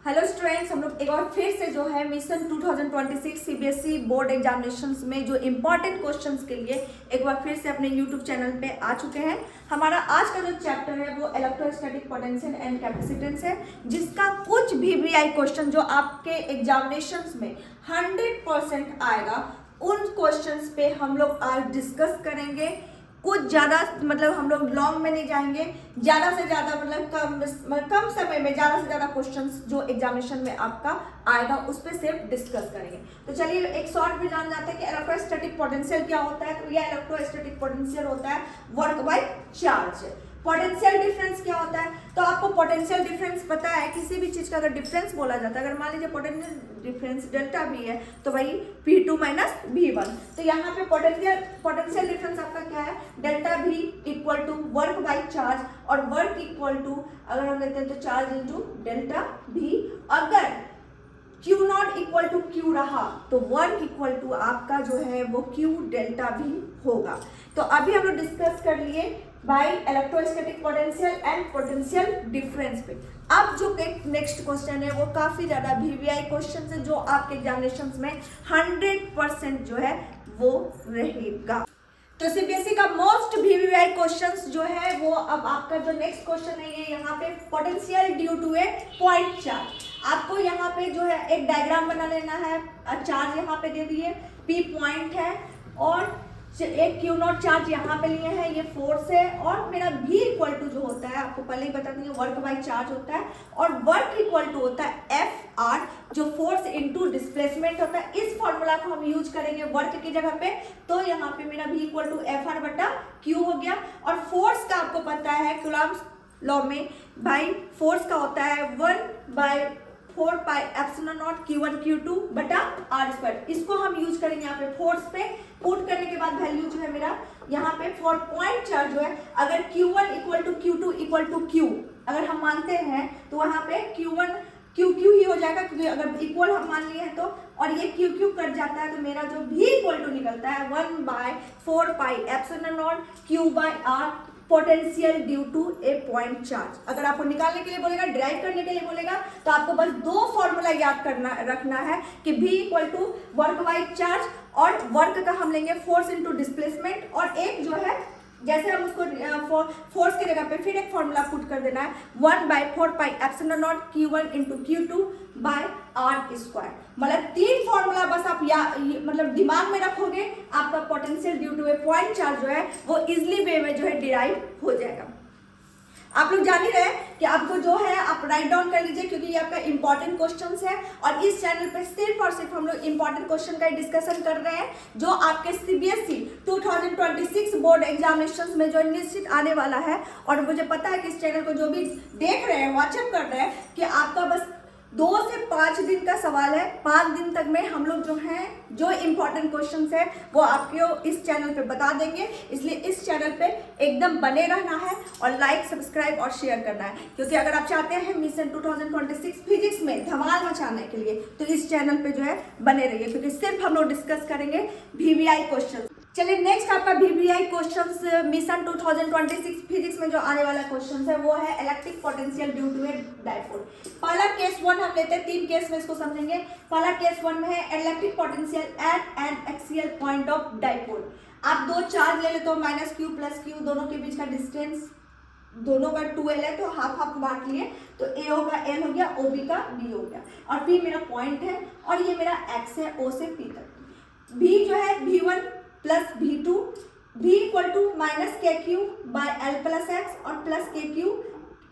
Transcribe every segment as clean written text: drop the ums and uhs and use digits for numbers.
Hello students, हम लोग एक बार फिर से जो है मिशन 2026 सीबीएसई बोर्ड एग्जामिनेशंस में जो इम्पोर्टेंट क्वेश्चंस के लिए एक बार फिर से अपने यूट्यूब चैनल पे आ चुके हैं। हमारा आज का जो चैप्टर है वो इलेक्ट्रोस्टैटिक पोटेंशियल एंड कैपेसिटेंस है, जिसका कुछ भी वीआई क्वेश्चन जो आपके एग्जामिनेशंस में 100% आएगा, उन क्वेश्चंस पे हम लोग आज डिस्कस करेंगे। कुछ ज़्यादा मतलब हम लोग लॉन्ग में नहीं जाएंगे, ज़्यादा से ज़्यादा मतलब कम समय में ज़्यादा से ज़्यादा क्वेश्चंस जो एग्जामिनेशन में आपका आएगा उस पर सिर्फ डिस्कस करेंगे। तो चलिए एक शॉर्ट में जान जाते हैं कि इलेक्ट्रोस्टैटिक पोटेंशियल क्या होता है। तो यह इलेक्ट्रोस्टैटिक पोटेंशियल होता है work by charge. Potential difference क्या होता है, तो आपको पोटेंशियल डिफरेंस पता है। किसी भी चीज का अगर डिफरेंस बोला जाता है, अगर मान लीजिए पोटेंशियल डिफरेंस डेल्टा V है तो वही P2 माइनस V1। तो यहाँ पे पोटेंशियल डिफरेंस आपका क्या है, delta V equal to work by charge, और वर्क इक्वल टू अगर हम लेते हैं तो चार्ज इंटू डेल्टा V। अगर Q not equal to Q रहा तो वर्क इक्वल टू आपका जो है वो Q डेल्टा V होगा। तो अभी हम लोग डिस्कस कर लिए by electrostatic potential and potential difference पे। अब जो नेक्स्ट क्वेश्चन है वो काफी ज्यादा वीवीआई क्वेश्चन है, जो आपके एग्जामिनेशंस में 100% जो है वो रहेगा। तो सीबीएसई का मोस्ट वीवीआई क्वेश्चंस जो है वो अब आपका जो नेक्स्ट क्वेश्चन है ये यहाँ पे potential due to a point charge. आपको यहाँ पे जो है एक डायग्राम बना लेना है। चार्ज यहाँ पे दे दिए, P पॉइंट है और एक Q नॉट चार्ज यहाँ पे लिए हैं, ये फोर्स है, और मेरा V इक्वल टू जो होता है आपको पहले ही बता देंगे वर्क बाई चार्ज होता है, और वर्क इक्वल टू होता है FR जो फोर्स इनटू डिस्प्लेसमेंट होता है। इस फॉर्मूला को हम यूज करेंगे वर्क की जगह पे। तो यहाँ पे मेरा V इक्वल टू FR बटा Q हो गया। और फोर्स का आपको पता है कूलम्ब्स लॉ में भाई फोर्स का होता है 1/4 pi epsilon not Q1 Q2 बटा R स्क्वायर। इसको हम यूज करेंगे यहाँ पे फोर्स पे। पुट करने के बाद वैल्यू जो है मेरा यहाँ पे फॉर पॉइंट चार्ज जो है, अगर Q1 equal to Q2 equal to Q अगर हम मानते हैं तो वहाँ पे Q1 QQ ही हो जाएगा, क्योंकि अगर इक्वल हम मान लिए हैं तो, और ये QQ कट जाता है तो मेरा जो V इक्वल टू निकलता है 1/4 pi epsilon not Q by R potential due to a point charge. अगर आपको निकालने के लिए बोलेगा, ड्राइव करने के लिए बोलेगा, तो आपको बस दो फॉर्मूला याद रखना है कि V equal to work by charge, और वर्क का हम लेंगे फोर्स इनटू डिस्प्लेसमेंट, और एक जो है जैसे हम उसको फोर्स की जगह पे फिर एक फॉर्मूला पुट कर देना है 1/4 pi epsilon not Q1 into Q2 by R square. मतलब तीन फॉर्मूला बस आप मतलब दिमाग में रखोगे, आपका potential due to a point charge जो है वो इजिली वे में जो है डिराइव हो जाएगा। आप लोग जान ही रहे कि आपको जो है आप राइट डाउन कर लीजिए, क्योंकि ये आपका इंपॉर्टेंट क्वेश्चंस है, और इस चैनल पे सिर्फ और सिर्फ हम लोग इंपॉर्टेंट क्वेश्चन का डिस्कशन कर रहे हैं, जो आपके सीबीएसई 2026 बोर्ड एग्जामिनेशंस में जो निश्चित आने वाला है। और मुझे पता है कि इस चैनल को जो भी देख रहे हैं, व्हाट्सएप कर रहे हैं, कि आपका बस 2 से 5 दिन का सवाल है। 5 दिन तक में हम लोग जो हैं जो इम्पोर्टेंट क्वेश्चंस है वो आपको इस चैनल पे बता देंगे। इसलिए इस चैनल पे एकदम बने रहना है और लाइक सब्सक्राइब और शेयर करना है, क्योंकि अगर आप चाहते हैं मिशन 2026 फिजिक्स में धमाल मचाने के लिए तो इस चैनल पे जो है बने रहिए, क्योंकि सिर्फ हम लोग डिस्कस करेंगे वीवीआई क्वेश्चन। चलिए नेक्स्ट आपका वीवीआई क्वेश्चंस मिशन 2026 फिजिक्स में जो आने वाला क्वेश्चन है वो है electric potential due to a dipole. पहला केस 1 हम लेते हैं, 3 केस में इसको समझेंगे। पहला केस 1 में है electric potential at N axial point of dipole. आप दो चार्ज ले लेते हो -Q प्लस Q, दोनों के बीच का डिस्टेंस दोनों का 2L है, तो हाफ हाफ बांट लिए, तो A होगा L हो गया, OB का B हो गया, और P मेरा पॉइंट है, और ये मेरा X है O से P तक। B जो है V1 plus V2, V equal to -KQ by L plus X और plus KQ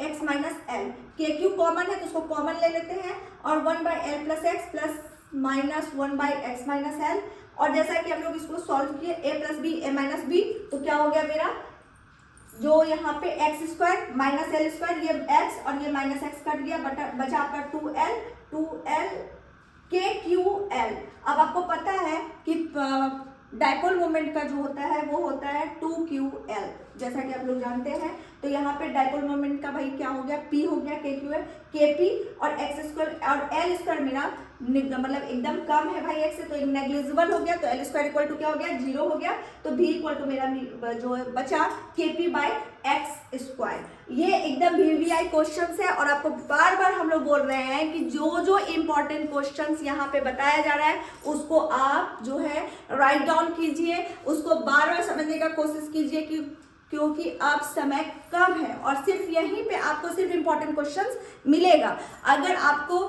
X minus L। KQ common है तो उसको कॉमन ले लेते हैं, और 1/L plus X plus -1/X minus L। और जैसा कि हम लोग इसको सॉल्व किए A plus B A minus B, तो क्या हो गया मेरा जो यहाँ पे x square minus L square, ये x और ये माइनस x कट गया, बचा आपका 2L KQL। अब आपको पता है कि डायपोल मोमेंट का जो होता है वो होता है 2QL। जैसा कि आप लोग जानते हैं। तो यहाँ पे डाइपोल मोमेंट का भाई क्या हो गया, P हो गया, KQ है, KP और x स्क्वायर और L स्क्वायर मेरा मतलब एकदम कम है भाई x से, तो नेग्लिजिबल हो गया। तो L स्क्वायर इक्वल टू क्या हो गया, 0 हो गया। तो V इक्वल टू मेरा जो बचा KP बाय x स्क्वायर। ये एकदम VVI क्वेश्चंस है और आपको बार बार हम लोग बोल रहे हैं कि जो जो इम्पोर्टेंट क्वेश्चंस यहाँ पे बताया जा रहा है उसको आप जो है राइट डाउन कीजिए, उसको बार बार समझने का कोशिश कीजिए क्योंकि अब समय कम है और सिर्फ यहीं पे आपको सिर्फ इम्पोर्टेंट क्वेश्चंस मिलेगा। अगर आपको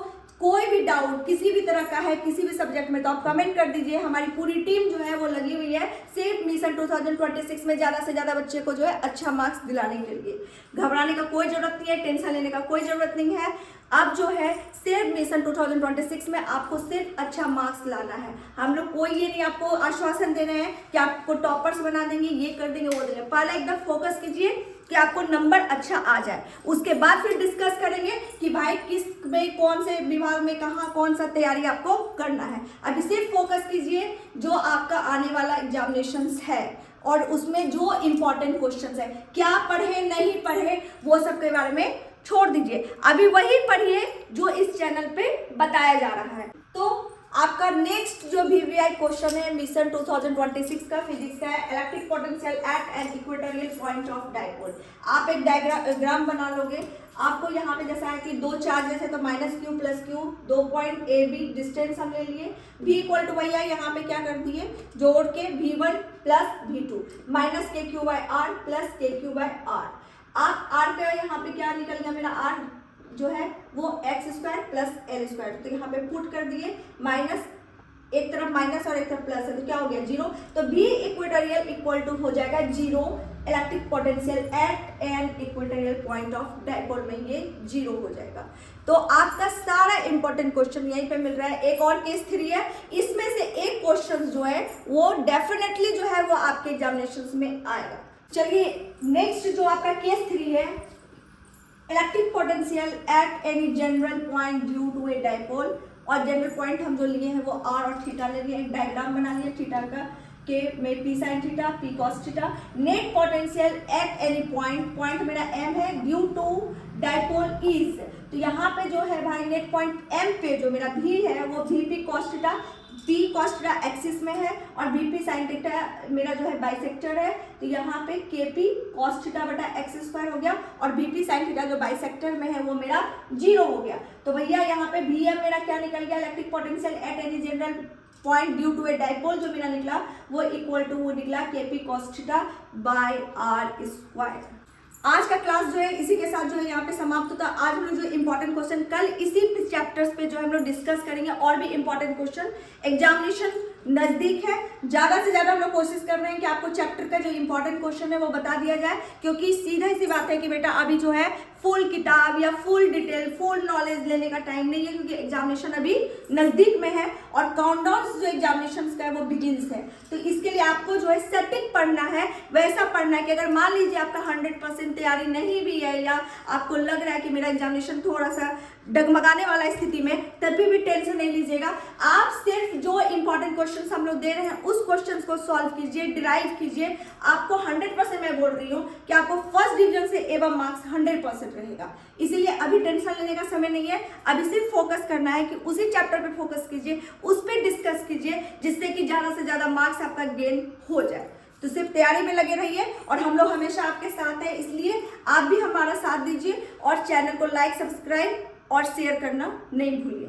कोई भी डाउट किसी भी तरह का है किसी भी सब्जेक्ट में तो आप कमेंट कर दीजिए। हमारी पूरी टीम जो है वो लगी हुई है सिर्फ मिशन 2026 में ज़्यादा से ज़्यादा बच्चे को जो है अच्छा मार्क्स दिलाने के लिए। घबराने का कोई ज़रूरत नहीं है, टेंशन लेने का कोई ज़रूरत नहीं है। अब जो है सिर्फ मिशन 2026 में आपको सिर्फ अच्छा मार्क्स लाना है। हम लोग कोई ये नहीं आपको आश्वासन दे रहे हैं कि आपको टॉपर्स बना देंगे, ये कर देंगे, वो देंगे। पहले एकदम फोकस कीजिए कि आपको नंबर अच्छा आ जाए, उसके बाद फिर डिस्कस करेंगे कि भाई किस में कौन से विभाग में कहाँ कौन सा तैयारी आपको करना है। अभी सिर्फ फोकस कीजिए जो आपका आने वाला एग्जामिनेशंस है और उसमें जो इम्पोर्टेंट क्वेश्चंस है, क्या पढ़े नहीं पढ़े वो सब के बारे में छोड़ दीजिए, अभी वही पढ़िए जो इस चैनल पे बताया जा रहा है। तो आपका नेक्स्ट जो VVI क्वेश्चन है मिशन 2026 का फिजिक्स का है, electric potential at an equatorial point of dipole. आप एक डायग्राम बना लोगे। आपको यहाँ पे जैसा है कि दो चार्जेस है तो -q + q, 2 point AB distance हम ले लिए। V इक्वल टू भैया यहाँ पे क्या कर दिए, जोड़ के V1 + V2 -kq/r + kq/r। आप r का यहाँ पे क्या निकल गया मेरा r जो है वो x² + L स्क्वायर, तो यहाँ पे पुट कर दिए माइनस, एक तरफ माइनस और एक तरफ प्लस है तो क्या हो गया 0। तो V इक्वेटोरियल इक्वल टू हो जाएगा 0, electric potential at an equatorial point of dipole में ये 0 हो जाएगा। तो आपका सारा इंपॉर्टेंट क्वेश्चन यहीं पे मिल रहा है। एक और केस 3 है, इसमें से एक क्वेश्चन जो है वो डेफिनेटली जो है वो आपके एग्जामिनेशन में आएगा। चलिए नेक्स्ट जो आपका केस 3 है, electric potential at any general point due to a dipole. और जनरल पॉइंट हम जो लिए हैं वो r और थीटा ले लिए। एक डायग्राम बना लिया थीटा का के में p sin theta p cos theta. Net potential at any point मेरा m है ड्यू टू डाइपोल इज। तो यहाँ पे जो है भाई नेट पॉइंट m पे जो मेरा v है वो vp cos theta, p cos theta axis में है और vp sin थीटा मेरा जो है बाइसेक्टर है। तो यहाँ पे kp cos थीटा बटा x² हो गया और vp sin थीटा जो बाइसेक्टर में है वो मेरा 0 हो गया। तो भैया यहाँ पे vm मेरा क्या निकल गया, electric potential at any general point due to a dipole जो मेरा निकला वो इक्वल टू वो निकला kp cos theta by r²। आज का क्लास जो है इसी के साथ जो है यहाँ पे समाप्त होता है। आज हम लोग जो इम्पोर्टेंट क्वेश्चन कल इसी चैप्टर्स पे जो हम लोग डिस्कस करेंगे और भी इम्पोर्टेंट क्वेश्चन। एग्जामिनेशन नज़दीक है, ज़्यादा से ज़्यादा हम लोग कोशिश कर रहे हैं कि आपको चैप्टर का जो इम्पोर्टेंट क्वेश्चन है वो बता दिया जाए, क्योंकि सीधा सी बात है कि बेटा अभी जो है फुल किताब या फुल डिटेल फुल नॉलेज लेने का टाइम नहीं है, क्योंकि एग्जामिनेशन अभी नज़दीक में है और काउंटडाउन जो एग्जामिनेशन का है वो बिगिन्स है। तो इसके लिए आपको जो है सटीक पढ़ना है, वैसा पढ़ना है कि अगर मान लीजिए आपका 100% तैयारी नहीं भी है या आपको लग रहा है कि मेरा एग्जामिनेशन थोड़ा सा डगमगाने वाला स्थिति में, तभी भी टेंशन नहीं लीजिएगा। आप सिर्फ जो इंपॉर्टेंट क्वेश्चंस हम लोग दे रहे हैं उस क्वेश्चंस को सॉल्व कीजिए, डिराइव कीजिए। आपको 100% मैं बोल रही हूँ कि आपको फर्स्ट डिवीजन से एबव मार्क्स 100% रहेगा। इसीलिए अभी टेंशन लेने का समय नहीं है, अभी सिर्फ फोकस करना है कि उसी चैप्टर पे फोकस कीजिए, उस पर डिस्कस कीजिए, जिससे कि ज़्यादा से ज़्यादा मार्क्स आपका गेन हो जाए। तो सिर्फ तैयारी में लगे रहिए और हम लोग हमेशा आपके साथ हैं, इसलिए आप भी हमारा साथ दीजिए और चैनल को लाइक, सब्सक्राइब और शेयर करना नहीं भूलिए।